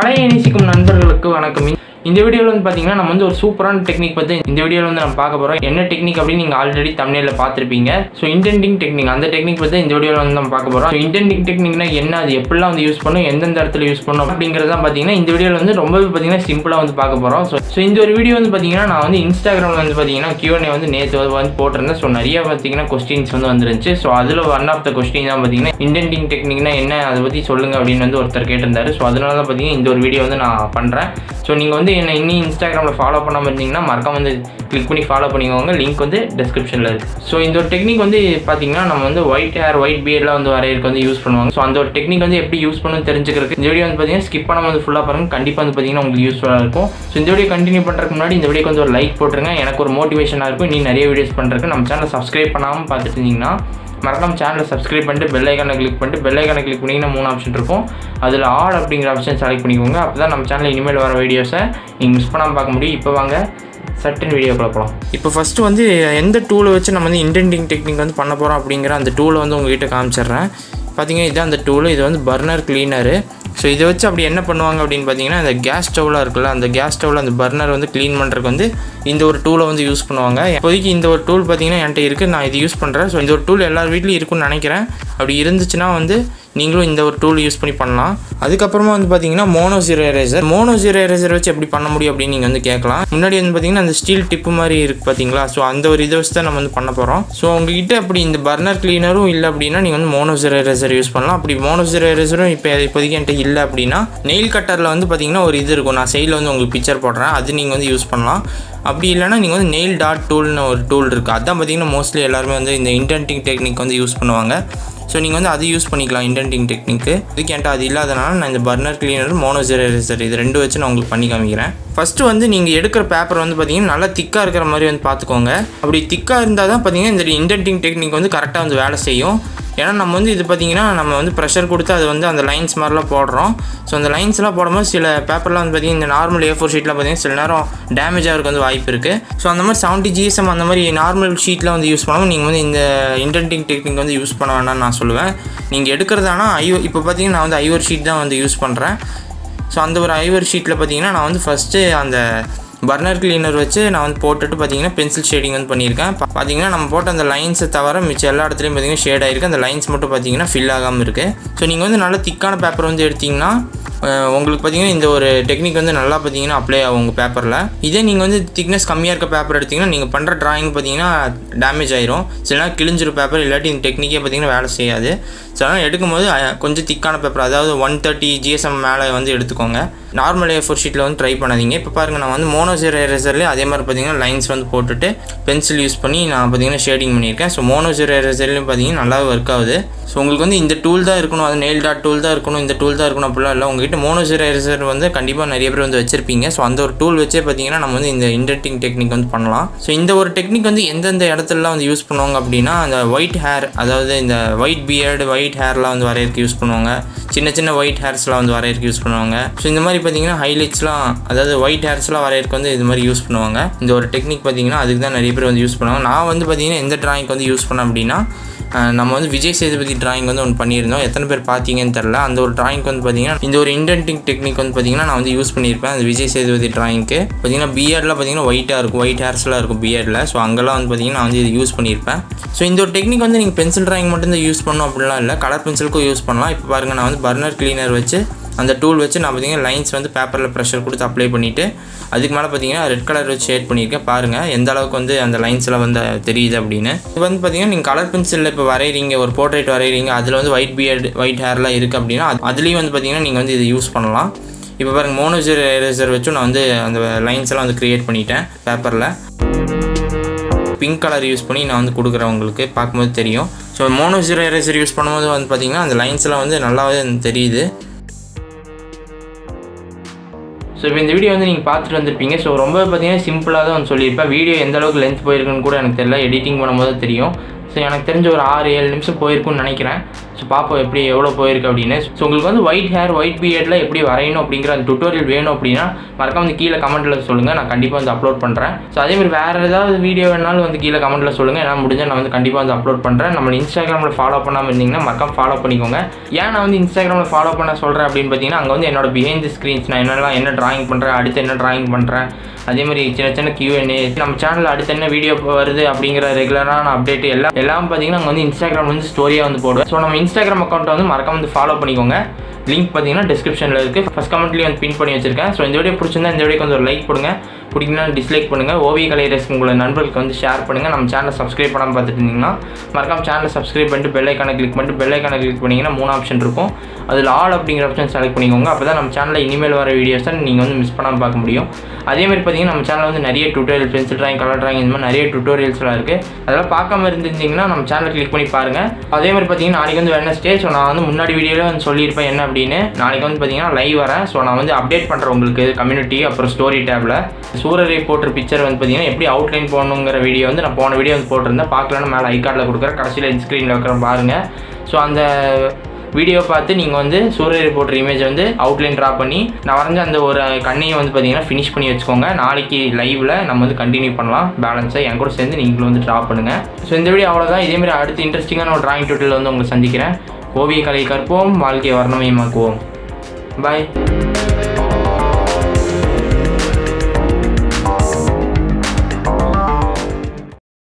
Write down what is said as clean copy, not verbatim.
கலையை நேசிக்கும் நண்பர்களுக்கு வணக்கம். இந்த வீடியோவில் வந்து பார்த்தீங்கன்னா நம்ம வந்து ஒரு சூப்பரான டெக்னிக் பற்றி இந்த வீடியோவில் வந்து நம்ம பார்க்க போகிறோம். என்ன டெக்னிக் அப்படின்னு நீங்கள் ஆல்ரெடி தமிழில் பார்த்துருப்பீங்க. ஸோ இன்டென்டிங் டெக்னிக், அந்த டெக்னிக் பற்றி இந்த வீடியோவில் வந்து நம்ம பார்க்க போகிறோம். ஸோ இன்டென்டிங் டெக்னிக்னா என்ன, அது எப்படிலாம் வந்து யூஸ் பண்ணணும், எந்தெந்த இடத்துல யூஸ் பண்ணணும் அப்படிங்கிறது தான் பார்த்தீங்கன்னா இந்த வீடியோவில் வந்து ரொம்பவே பார்த்தீங்கன்னா சிம்பிளாக வந்து பார்க்க போகிறோம். ஸோ இந்த ஒரு வீடியோ வந்து பார்த்தீங்கன்னா நான் வந்து இன்ஸ்டாகிராமில் வந்து பார்த்தீங்கன்னா Q&A வந்து நேற்று வந்து போட்டிருந்தேன். ஸோ நிறைய பார்த்தீங்கன்னா கொஸ்டின்ஸ் வந்து வந்துருந்துச்சு. ஸோ அதில் ஒன் ஆஃப் த கொஸ்டின் தான் பார்த்தீங்கன்னா இன்டென்டிங் டெக்னிக்னா என்ன, அதை பற்றி சொல்லுங்க அப்படின்னு வந்து ஒருத்தர் கேட்டிருந்தாரு. ஸோ அதனால தான் பார்த்தீங்கன்னா இந்த ஒரு வீடியோ வந்து நான் பண்ணுறேன். ஸோ நீங்கள் வந்து என்ன இன்னும் இன்ஸ்டாகிராமில் ஃபாலோ பண்ணாமல் இருந்தீங்கன்னா மறக்காம வந்து கிளிக் பண்ணி ஃபாலோ பண்ணிக்கோங்க. லிங்க் வந்து டிஸ்கிரிப்ஷனில் இருக்குது. ஸோ இந்த ஒரு டெக்னிக் வந்து பார்த்தீங்கன்னா நம்ம வந்து ஒயிட் ஹேர் ஒயிட் பியர்லாம் வந்து வரையறதுக்கு வந்து யூஸ் பண்ணுவாங்க. ஸோ அந்த ஒரு டெக்னிக் வந்து எப்படி யூஸ் பண்ணணும்னு தெரிஞ்சுக்கிறதுக்கு இந்த வீடியோ வந்து பார்த்தீங்கன்னா ஸ்கிப் பண்ணாமல் வந்து ஃபுல்லாக பாருங்கள். கண்டிப்பாக வந்து பார்த்தீங்கன்னா உங்களுக்கு யூஸ்ஃபுல்லாக இருக்கும். ஸோ இந்த வீடியோ கண்டினியூ பண்ணுறதுக்கு முன்னாடி இந்த வீடியோக்கு வந்து ஒரு லைக் போட்டுருங்க. எனக்கு ஒரு மோட்டிவேஷனாக இருக்கும். நீ நிறைய வீடியோஸ் பண்ணுறதுக்கு நம்ம சேனலை சப்ஸ்கிரைப் பண்ணாமல் பார்த்துட்டு இருந்தீங்கன்னா மறக்காம சேனலை சப்ஸ்கிரைப் பண்ணிட்டு பெல் ஐக்கானை கிளிக் பண்ணிங்கன்னா 3 ஆப்ஷன் இருக்கும். அதில் ஆல் அப்படிங்கிற ஆப்ஷன் செலக்ட் பண்ணிக்கோங்க. அப்போ தான் நம்ம சேனலில் இனிமேல் வர வீடியோஸை நீங்கள் மிஸ் பண்ணாமல் பார்க்க முடியும். இப்போ வாங்க சட்டன் வீடியோ பார்க்கலாம். இப்போ ஃபஸ்ட்டு வந்து எந்த டூலை வச்சு நம்ம வந்து இன்டென்டிங் டெக்னிக் வந்து பண்ண போகிறோம் அப்படிங்கிற அந்த டூலை வந்து உங்கள்கிட்ட காமிச்சிடுறேன். பார்த்தீங்கன்னா இதுதான் அந்த டூலு. இது வந்து பர்னர் கிளீனரு. ஸோ இதை வச்சு அப்படி என்ன பண்ணுவாங்க அப்படின்னு பார்த்தீங்கன்னா இந்த கேஸ் ஸ்டவ்லாம் இருக்குல்ல, அந்த கேஸ் ஸ்டவ்வில் அந்த பர்னர் வந்து க்ளீன் பண்ணுறதுக்கு வந்து இந்த ஒரு டூலை வந்து யூஸ் பண்ணுவாங்க. இப்போதைக்கு இந்த ஒரு டூல் பார்த்தீங்கன்னா என்கிட்ட இருக்குது, நான் இது யூஸ் பண்ணுறேன். ஸோ இந்த ஒரு டூல் எல்லார் வீட்லையும் இருக்குன்னு நினைக்கிறேன். அப்படி இருந்துச்சுன்னா வந்து நீங்களும் இந்த ஒரு டூல் யூஸ் பண்ணி பண்ணலாம். அதுக்கப்புறமா வந்து பார்த்தீங்கன்னா மோனோ ஜீரோ எரேசர் வச்சு எப்படி பண்ண முடியும் அப்படின்னு நீங்கள் வந்து கேட்கலாம். முன்னாடி வந்து பார்த்தீங்கன்னா அந்த ஸ்டீல் டிப்பு மாதிரி இருக்குது பார்த்தீங்களா. ஸோ அந்த ஒரு இதை வச்சு தான் நம்ம வந்து பண்ண போகிறோம். ஸோ உங்ககிட்ட அப்படி இந்த பர்னர் கிளீனரும் இல்லை அப்படின்னா நீங்கள் வந்து மோனோ ஜீரோ எரேசர் யூஸ் பண்ணலாம். அப்படி மோனோ ஜீரோ எரேசரும் இப்போதைக்கு என்கிட்ட இல்லை அப்படின்னா நெயில் கட்டரில் வந்து பார்த்தீங்கன்னா ஒரு இது இருக்கும். நான் சைடில் வந்து உங்களுக்கு பிக்சர் போடுறேன், அது நீங்கள் வந்து யூஸ் பண்ணலாம். அப்படி இல்லைனா நீங்கள் வந்து நெயில் டாட் டூல்னு ஒரு டூல் இருக்குது. அதான் பார்த்தீங்கன்னா மோஸ்ட்லி எல்லாருமே வந்து இந்த இன்டென்டிங் டெக்னிக் வந்து யூஸ் பண்ணுவாங்க. ஸோ நீங்கள் வந்து அது யூஸ் பண்ணிக்கலாம் இன்டென்டிங் டெக்னிக்கு. இதுக்கு என்கிட்ட அது இல்லாதனால நான் இந்த burner cleaner mono zero eraser இது ரெண்டு வச்சு நான் உங்களுக்கு பண்ணி காமிக்கிறேன். ஃபஸ்ட்டு வந்து நீங்கள் எடுக்கிற பேப்பர் வந்து பார்த்தீங்கன்னா நல்லா திக்காக இருக்கிற மாதிரி வந்து பார்த்துக்கோங்க. அப்படி திக்காக இருந்தால் தான் பார்த்தீங்கன்னா இந்த இன்டென்டிங் டெக்னிக் வந்து கரெக்டாக வந்து வேலை செய்யும். ஏன்னா நம்ம வந்து இது பார்த்திங்கன்னா நம்ம வந்து ப்ரெஷர் கொடுத்து அது வந்து அந்த லைன்ஸ் மாதிரிலாம் போடுறோம். ஸோ அந்த லைன்ஸ்லாம் போடும்போது சில பேப்பர்லாம் வந்து பார்த்திங்கன்னா இந்த நார்மல் A4 ஷீட்டில் பார்த்திங்கன்னா சில நேரம் டேமேஜ் ஆகிறதுக்கு வந்து வாய்ப்பு இருக்குது. ஸோ அந்த மாதிரி 70 GSM அந்த மாதிரி நார்மல் ஷீட்டில் வந்து யூஸ் பண்ணாமல் நீங்கள் வந்து இந்த இன்டென்டிங் டெக்னிக் வந்து யூஸ் பண்ண வேண்டாம்னு நான் சொல்லுவேன். நீங்கள் எடுக்கிறதானா இப்போ பார்த்திங்கன்னா நான் வந்து ஐவர் ஷீட் தான் வந்து யூஸ் பண்ணுறேன். ஸோ அந்த ஒரு ஐவர் ஷீட்டில் பார்த்திங்கன்னா நான் வந்து ஃபஸ்ட்டு அந்த பர்னர் கிளீனர் வச்சு நான் வந்து போட்டுட்டு பார்த்தீங்கன்னா பென்சில் ஷேடிங் வந்து பண்ணியிருக்கேன். பார்த்தீங்கன்னா நம்ம போட்ட அந்த லைன்ஸை தவிர மிச்சம் எல்லா இடத்துலையும் பார்த்தீங்கன்னா ஷேட் ஆகிருக்கு. அந்த லைன்ஸ் மட்டும் பார்த்தீங்கன்னா ஃபில் ஆகாமல் இருக்குது. ஸோ நீங்கள் வந்து நல்ல திக்கான பேப்பர் வந்து எடுத்திங்கன்னா உங்களுக்கு பார்த்தீங்கன்னா இந்த ஒரு டெக்னிக் வந்து நல்லா பார்த்தீங்கன்னா அப்ளை ஆகும் உங்கள் பேப்பரில். இதே நீங்கள் வந்து திக்னஸ் கம்மியாக இருக்க பேப்பர் எடுத்திங்கன்னா நீங்கள் பண்ணுற ட்ராயிங் பார்த்தீங்கன்னா டேமேஜ் ஆயிரும். சில நேரம் கிழிஞ்சிரு பேப்பர், இல்லாட்டி இந்த டெக்னிக்கே பார்த்தீங்கன்னா வேலை செய்யாது. ஸோ அதனால் எடுக்கும்போது கொஞ்சம் திக்கான பேப்பர், அதாவது 130 GSM மேலே வந்து எடுத்துக்கோங்க. நார்மல் A4 ஷீட்டில் வந்து ட்ரை பண்ணாதீங்க. இப்போ பாருங்கள் நான் வந்து மோனோ ஜீரோ எரேசர்லேயே அதே மாதிரி பார்த்தீங்கன்னா லைன்ஸ் வந்து போட்டுட்டு பென்சில் யூஸ் பண்ணி நான் பார்த்தீங்கன்னா ஷேடிங் பண்ணியிருக்கேன். ஸோ மோனோ ஜீரோ எரேசர்லேயும் பார்த்தீங்கன்னா நல்லாவே ஒர்க் ஆகுது. ஸோ உங்களுக்கு வந்து இந்த டூல் தான் இருக்கணும், அது நெயில் டாட் டூல் தான் இருக்கணும், இந்த டூல் தான் இருக்கணும் அப்படிலாம் இல்லை. உங்கள்கிட்ட மோனோ ஜீரோ எரேசர் வந்து கண்டிப்பாக நிறைய பேர் வந்து வச்சிருப்பீங்க. ஸோ அந்த ஒரு டூல் வச்சே பார்த்தீங்கன்னா நம்ம வந்து இந்த இன்டென்டிங் டெக்னிக் வந்து பண்ணலாம். ஸோ இந்த ஒரு டெக்னிக் வந்து எந்தெந்த இடத்துலலாம் வந்து யூஸ் பண்ணுவாங்க அப்படின்னா அந்த ஒயிட் ஹேர், அதாவது இந்த ஒயிட் பியர்டு ஒயிட் ஹேர்லாம் வந்து வரையறதுக்கு யூஸ் பண்ணுவாங்க. சின்ன சின்ன ஒயிட் ஹேர்ஸ்லாம் வந்து வரையறதுக்கு யூஸ் பண்ணுவாங்க. ஸோ இந்த மாதிரி பார்த்தீங்கன்னா ஹைலைட்ஸ்லாம், அதாவது ஒயிட் ஹேர்ஸ்லாம் வரையறதுக்கு வந்து இது மாதிரி யூஸ் பண்ணுவாங்க. இந்த ஒரு டெக்னிக் பார்த்தீங்கன்னா அதுக்கு தான் நிறைய பேர் வந்து யூஸ் பண்ணுவாங்க. நான் வந்து பார்த்தீங்கன்னா எந்த ட்ராயிங்க்கு வந்து யூஸ் பண்ணேன் அப்படின்னா நம்ம வந்து விஜய் சேதுபதி ட்ராயிங் வந்து ஒன்று பண்ணியிருந்தோம். எத்தனை பேர் பார்த்தீங்கன்னு தெரில. அந்த ஒரு ட்ராயிங்க்கு வந்து பார்த்தீங்கன்னா இந்த ஒரு இன்டென்டிங் டெக்னிக் வந்து பார்த்தீங்கன்னா நான் வந்து யூஸ் பண்ணியிருப்பேன். அந்த விஜய் சேதுபதி ட்ராயிங்க்கு பார்த்தீங்கன்னா பியர்டில் பார்த்தீங்கன்னா ஒயிட்டாக இருக்கும், ஒயிட் ஹேர்ஸ்லாம் இருக்கும் பியர்டில். ஸோ அங்கெல்லாம் வந்து பார்த்தீங்கன்னா நான் வந்து இது யூஸ் பண்ணியிருப்பேன். ஸோ இந்த ஒரு டெக்னிக் வந்து நீங்கள் பென்சில் ட்ராயிங் மட்டும்தான் யூஸ் பண்ணணும் அப்படிலாம் இல்லை, கலர் பென்சிலுக்கும் யூஸ் பண்ணலாம். இப்போ பாருங்கள் நான் வந்து பர்னர் கிளீனர் வச்சு அந்த டூல் வச்சு நான் பார்த்தீங்கன்னா லைன்ஸ் வந்து பேப்பரில் ப்ரெஷர் கொடுத்து அப்ளை பண்ணிவிட்டு அதுக்கு மேலே பார்த்தீங்கன்னா ரெட் கலர் வச்சு ஷேட் பண்ணியிருக்கேன். பாருங்கள் எந்த அளவுக்கு வந்து அந்த லைன்ஸில் வந்து தெரியுது அப்படின்னு. இப்போ வந்து பார்த்தீங்கன்னா நீங்கள் கலர் பென்சிலில் இப்போ வரைகிறீங்க, ஒரு போர்ட்ரேட் வரைகிறீங்க, அதில் வந்து ஒயிட் பியர்டு ஒயிட் ஹேர்லாம் இருக்குது அப்படின்னா அதுலேயும் வந்து பார்த்தீங்கன்னா நீங்கள் வந்து இதை யூஸ் பண்ணலாம். இப்போ பாருங்கள் மோனோ ஜீரோ எரேசர் வச்சு நான் வந்து அந்த லைன்ஸ் எல்லாம் வந்து க்ரியேட் பண்ணிட்டேன் பேப்பரில். பிங்க் கலர் யூஸ் பண்ணி நான் வந்து கொடுக்குறேன், உங்களுக்கு பார்க்கும்போது தெரியும். So mono zero eraser use பண்ணும்போது வந்து பார்த்தீங்கன்னா அந்த லைன்ஸ்லாம் வந்து நல்லாவே தெரியுது. ஸோ இப்போ இந்த வீடியோ வந்து நீங்கள் பார்த்துட்டு வந்திருப்பீங்க. ஸோ ரொம்ப பார்த்தீங்கன்னா சிம்பிளாக தான் வந்து சொல்லியிருப்பேன். வீடியோ எந்த அளவுக்கு லென்த் போயிருக்குன்னு கூட எனக்கு தெரியல, எடிட்டிங் பண்ணும்போது தெரியும். ஸோ எனக்கு தெரிஞ்ச ஒரு 6-7 நிமிஷம் போயிருக்குன்னு நினைக்கிறேன். ஸோ பார்ப்போம் எப்படி எவ்வளோ போயிருக்கு அப்படின்னு. ஸோ உங்களுக்கு வந்து ஒயிட் ஹேர் ஒயிட் பியர்டில் எப்படி வரையணும் அப்படிங்கிற அந்த டுட்டோரியல் வேணும் அப்படின்னா மறக்காம வந்து கீழே கமெண்ட்டில் சொல்லுங்கள். நான் கண்டிப்பாக வந்து அப்லோட் பண்ணுறேன். ஸோ அதேமாதிரி வேறு ஏதாவது வீடியோ வேணாலும் வந்து கீழே கமெண்ட்டில் சொல்லுங்கள். ஏன்னா முடிஞ்சால் நான் வந்து கண்டிப்பாக வந்து அப்லோட் பண்ணுறேன். நம்ம இன்ஸ்டாகிராமில் ஃபாலோ பண்ணாமல் இருந்தீங்கன்னா மறக்காம ஃபாலோ பண்ணிக்கோங்க. ஏன் நான் வந்து இன்ஸ்டாகிராமில் ஃபாலோ பண்ண சொல்கிறேன் அப்படின்னு பார்த்தீங்கன்னா அங்கே வந்து என்னோட பிஹைண்ட் தி ஸ்க்ரீன்ஸ் நான் என்ன டிராயிங் பண்ணுறேன், அடுத்து என்ன டிராயிங் பண்ணுறேன், அதேமாதிரி சின்ன Q&A, நம்ம சேனலில் அடுத்து என்ன வீடியோ வருது அப்படிங்கிற ரெகுலரான அப்டேட் எல்லாம் பார்த்தீங்கன்னா அங்கே வந்து இன்ஸ்டாகிராம் வந்து ஸ்டோரியாக வந்து போடுவேன். ஸோ நம்ம இன்ஸ்டாகிராம் அக்கௌண்ட்டை வந்து மறக்காம வந்து ஃபாலோ பண்ணிக்கோங்க. லிங்க் பார்த்தீங்கன்னா டிஸ்கிரிப்ஷனில் இருக்குது. ஃபஸ்ட் கமெண்ட்லேயே வந்து பின் பண்ணி வச்சிருக்கேன். ஸோ இந்த வீடியோ பிடிச்சிருந்தா இந்த வீடியோக்கு வந்து ஒரு லைக் கொடுங்க. பிடிக்குன்னா டிஸ்லைக் பண்ணுங்கள். ஓவிய கலை ரசிக்கும் உங்களை நண்பர்களுக்கு வந்து ஷேர் பண்ணுங்கள். நம்ம சேனலை சப்ஸ்கிரைப் பண்ணாமல் பார்த்துட்டு இருந்தீங்கன்னா மறக்காம சேனலை சப்ஸ்கிரைப் பண்ணிட்டு பெல் ஐக்கானை கிளிக் பண்ணிங்கன்னா 3 ஆப்ஷன் இருக்கும். அதில் ஆல் அப்படிங்கிற ஆப்ஷன் செலக்ட் பண்ணிக்கோங்க. அப்போ தான் நம்ம சேனலில் இனிமேல் வர வீடியோஸை நீங்கள் வந்து மிஸ் பண்ணாமல் பார்க்க முடியும். அதேமாதிரி பார்த்தீங்கன்னா நம்ம சேனலில் வந்து நிறைய tutorial, pencil drawing, colour drawing, இந்த மாதிரி நிறைய டுட்டோரியல்ஸ்லாம் இருக்குது. அதெல்லாம் பார்க்காம இருந்திருந்தீங்கன்னா நம்ம சேனலை கிளிக் பண்ணி பாருங்கள். அதேமாதிரி பார்த்தீங்கன்னா நாளைக்கு வந்து வெட்னஸ்டே. ஸோ நான் வந்து முன்னாடி வீடியோவில் வந்து சொல்லியிருப்பேன் என்ன அப்படின்னு. நாளைக்கு வந்து பார்த்தீங்கன்னா லைவ் வரேன். ஸோ நான் வந்து அப்டேட் பண்ணுறேன் உங்களுக்கு கம்யூனிட்டி அப்புறம் ஸ்டோரி டேப்பில். சூரரை போட்ட பிக்சர் வந்து பார்த்தீங்கன்னா எப்படி அவுட்லைன் போடணுங்கிற வீடியோ வந்து நான் போன வீடியோ வந்து போட்டிருந்தேன். பார்க்கலன்னா மேலே ஐகார்டில் கொடுக்குறேன், கடைசியில் ஸ்க்ரீனில் வைக்கிறேன் பாருங்கள். ஸோ அந்த வீடியோ பார்த்து நீங்கள் வந்து சூரியரை போட்ட இமேஜ் வந்து அவுட்லைன் ட்ரா பண்ணி நான் வரைஞ்ச அந்த ஒரு கண்ணையை வந்து பார்த்தீங்கன்னா ஃபினிஷ் பண்ணி வச்சுக்கோங்க. நாளைக்கு லைவில் நம்ம வந்து கண்டினியூ பண்ணலாம் பேலன்ஸை. என் கூட சேர்ந்து நீங்களும் வந்து ட்ரா பண்ணுங்கள். ஸோ இந்த வீடியோ அவ்வளோதான். இதேமாதிரி அடுத்து இன்ட்ரெஸ்டிங்கான ஒரு டிராயிங் டுட்டோரியல் வந்து உங்களை சந்திக்கிறேன். ஓவிய கலை கற்போம், வாழ்க்கையை வர்ணமயமாக்குவோம். பாய்.